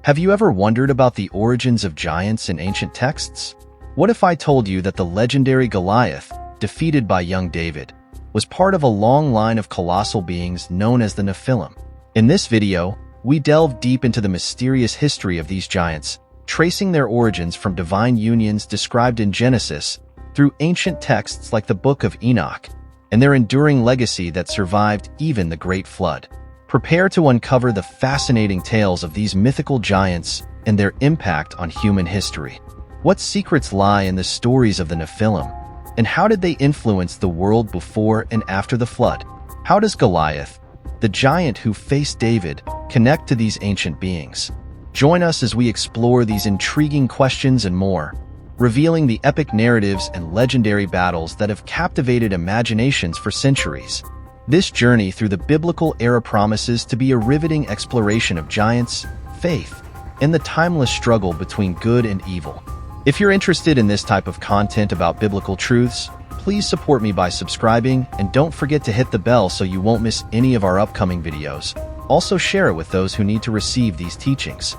Have you ever wondered about the origins of giants in ancient texts? What if I told you that the legendary Goliath, defeated by young David, was part of a long line of colossal beings known as the Nephilim? In this video, we delve deep into the mysterious history of these giants, tracing their origins from divine unions described in Genesis through ancient texts like the Book of Enoch, and their enduring legacy that survived even the Great Flood. Prepare to uncover the fascinating tales of these mythical giants and their impact on human history. What secrets lie in the stories of the Nephilim, and how did they influence the world before and after the flood? How does Goliath, the giant who faced David, connect to these ancient beings? Join us as we explore these intriguing questions and more, revealing the epic narratives and legendary battles that have captivated imaginations for centuries. This journey through the biblical era promises to be a riveting exploration of giants, faith, and the timeless struggle between good and evil. If you're interested in this type of content about biblical truths, please support me by subscribing, and don't forget to hit the bell so you won't miss any of our upcoming videos. Also share it with those who need to receive these teachings.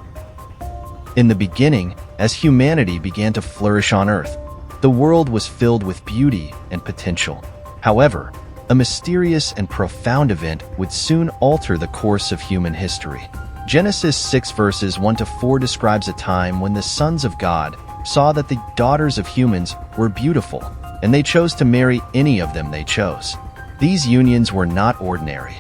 In the beginning, as humanity began to flourish on Earth, the world was filled with beauty and potential. However, a mysterious and profound event would soon alter the course of human history. Genesis 6 verses 1-4 describes a time when the sons of God saw that the daughters of humans were beautiful, and they chose to marry any of them they chose. These unions were not ordinary.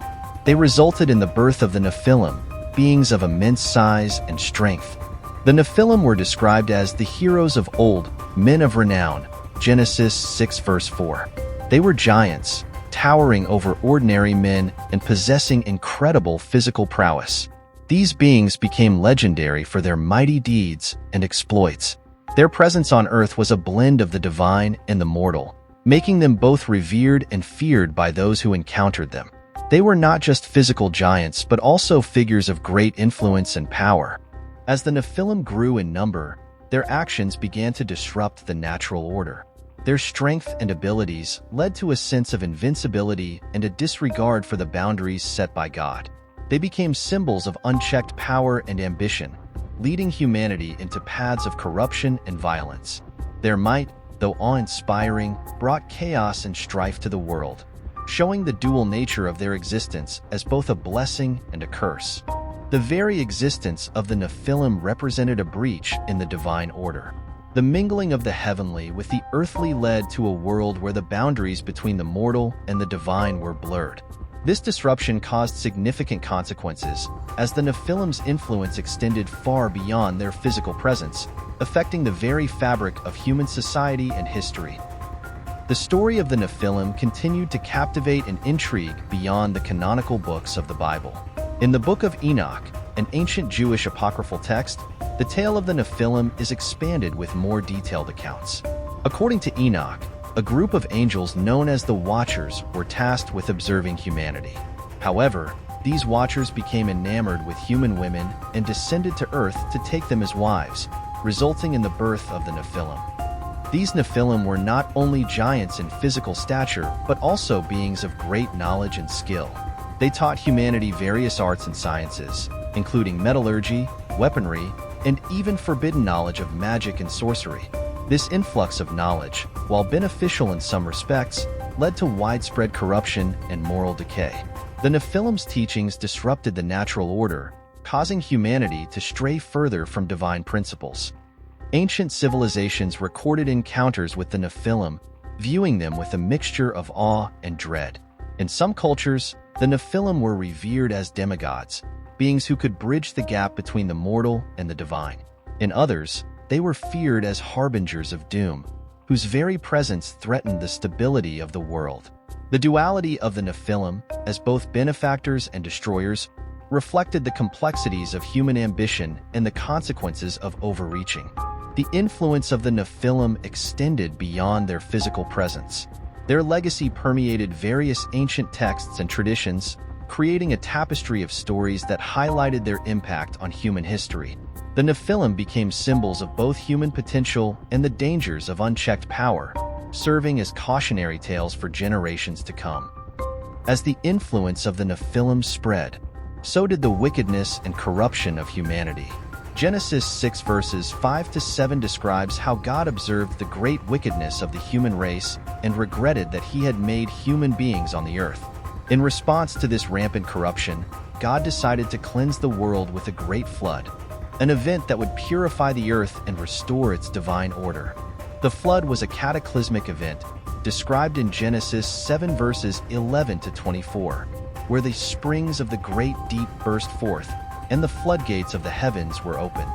They resulted in the birth of the Nephilim, beings of immense size and strength. The Nephilim were described as the heroes of old, men of renown, Genesis 6 verse 4. They were giants, towering over ordinary men and possessing incredible physical prowess. These beings became legendary for their mighty deeds and exploits. Their presence on Earth was a blend of the divine and the mortal, making them both revered and feared by those who encountered them. They were not just physical giants, but also figures of great influence and power. As the Nephilim grew in number, their actions began to disrupt the natural order. Their strength and abilities led to a sense of invincibility and a disregard for the boundaries set by God. They became symbols of unchecked power and ambition, leading humanity into paths of corruption and violence. Their might, though awe-inspiring, brought chaos and strife to the world, showing the dual nature of their existence as both a blessing and a curse. The very existence of the Nephilim represented a breach in the divine order. The mingling of the heavenly with the earthly led to a world where the boundaries between the mortal and the divine were blurred. This disruption caused significant consequences, as the Nephilim's influence extended far beyond their physical presence, affecting the very fabric of human society and history. The story of the Nephilim continued to captivate and intrigue beyond the canonical books of the Bible. In the Book of Enoch, an ancient Jewish apocryphal text, the tale of the Nephilim is expanded with more detailed accounts. According to Enoch, a group of angels known as the Watchers were tasked with observing humanity. However, these Watchers became enamored with human women and descended to Earth to take them as wives, resulting in the birth of the Nephilim. These Nephilim were not only giants in physical stature, but also beings of great knowledge and skill. They taught humanity various arts and sciences, including metallurgy, weaponry, and even forbidden knowledge of magic and sorcery. This influx of knowledge, while beneficial in some respects, led to widespread corruption and moral decay. The Nephilim's teachings disrupted the natural order, causing humanity to stray further from divine principles. Ancient civilizations recorded encounters with the Nephilim, viewing them with a mixture of awe and dread. In some cultures, the Nephilim were revered as demigods, beings who could bridge the gap between the mortal and the divine. In others, they were feared as harbingers of doom, whose very presence threatened the stability of the world. The duality of the Nephilim, as both benefactors and destroyers, reflected the complexities of human ambition and the consequences of overreaching. The influence of the Nephilim extended beyond their physical presence. Their legacy permeated various ancient texts and traditions, creating a tapestry of stories that highlighted their impact on human history. The Nephilim became symbols of both human potential and the dangers of unchecked power, serving as cautionary tales for generations to come. As the influence of the Nephilim spread, so did the wickedness and corruption of humanity. Genesis 6 verses 5 to 7 describes how God observed the great wickedness of the human race and regretted that he had made human beings on the earth. In response to this rampant corruption, God decided to cleanse the world with a great flood, an event that would purify the earth and restore its divine order. The flood was a cataclysmic event, described in Genesis 7 verses 11 to 24, where the springs of the great deep burst forth, and the floodgates of the heavens were opened.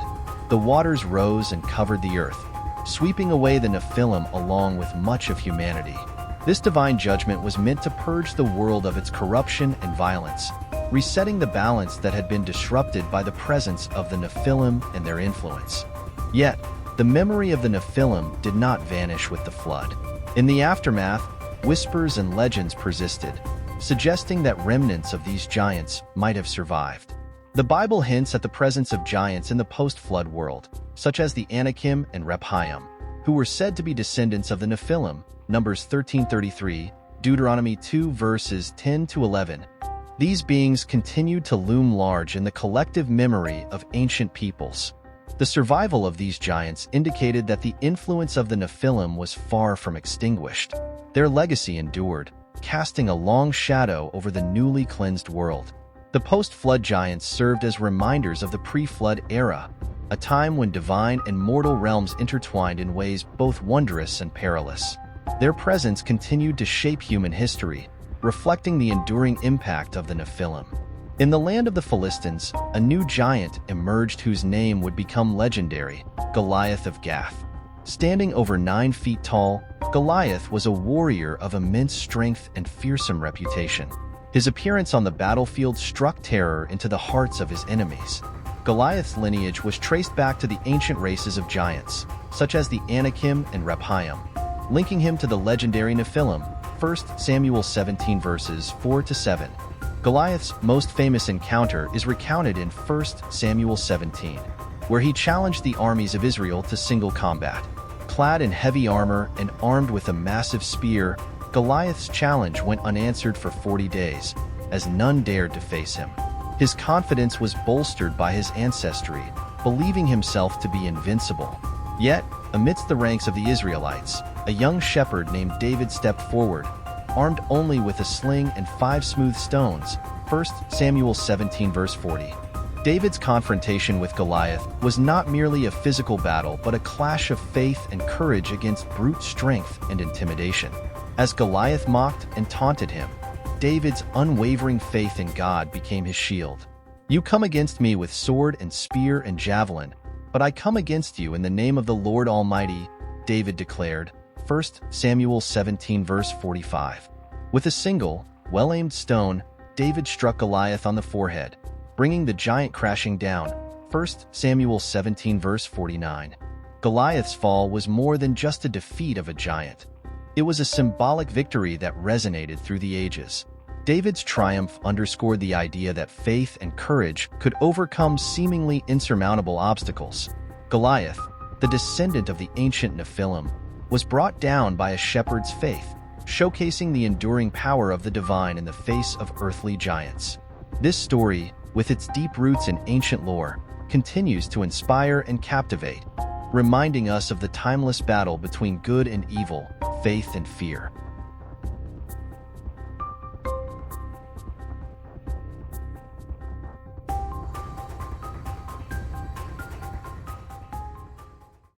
The waters rose and covered the earth, sweeping away the Nephilim along with much of humanity. This divine judgment was meant to purge the world of its corruption and violence, resetting the balance that had been disrupted by the presence of the Nephilim and their influence. Yet, the memory of the Nephilim did not vanish with the flood. In the aftermath, whispers and legends persisted, suggesting that remnants of these giants might have survived. The Bible hints at the presence of giants in the post-flood world, such as the Anakim and Rephaim, who were said to be descendants of the Nephilim, Numbers 13:33, Deuteronomy 2 verses 10 to 11. These beings continued to loom large in the collective memory of ancient peoples. The survival of these giants indicated that the influence of the Nephilim was far from extinguished. Their legacy endured, casting a long shadow over the newly cleansed world. The post-flood giants served as reminders of the pre-flood era, a time when divine and mortal realms intertwined in ways both wondrous and perilous. Their presence continued to shape human history, reflecting the enduring impact of the Nephilim. In the land of the Philistines, a new giant emerged whose name would become legendary, Goliath of Gath. Standing over 9 feet tall, Goliath was a warrior of immense strength and fearsome reputation. His appearance on the battlefield struck terror into the hearts of his enemies. Goliath's lineage was traced back to the ancient races of giants, such as the Anakim and Rephaim, linking him to the legendary Nephilim, 1 Samuel 17 verses 4 to 7. Goliath's most famous encounter is recounted in 1 Samuel 17, where he challenged the armies of Israel to single combat. Clad in heavy armor and armed with a massive spear, Goliath's challenge went unanswered for 40 days, as none dared to face him. His confidence was bolstered by his ancestry, believing himself to be invincible. Yet, amidst the ranks of the Israelites, a young shepherd named David stepped forward, armed only with a sling and 5 smooth stones, 1 Samuel 17 verse 40. David's confrontation with Goliath was not merely a physical battle but a clash of faith and courage against brute strength and intimidation. As Goliath mocked and taunted him, David's unwavering faith in God became his shield. "You come against me with sword and spear and javelin, but I come against you in the name of the Lord Almighty," David declared, 1 Samuel 17 verse 45. With a single, well-aimed stone, David struck Goliath on the forehead, bringing the giant crashing down, 1 Samuel 17 verse 49. Goliath's fall was more than just a defeat of a giant. It was a symbolic victory that resonated through the ages. David's triumph underscored the idea that faith and courage could overcome seemingly insurmountable obstacles. Goliath, the descendant of the ancient Nephilim, was brought down by a shepherd's faith, showcasing the enduring power of the divine in the face of earthly giants. This story, with its deep roots in ancient lore, continues to inspire and captivate, reminding us of the timeless battle between good and evil, faith and fear.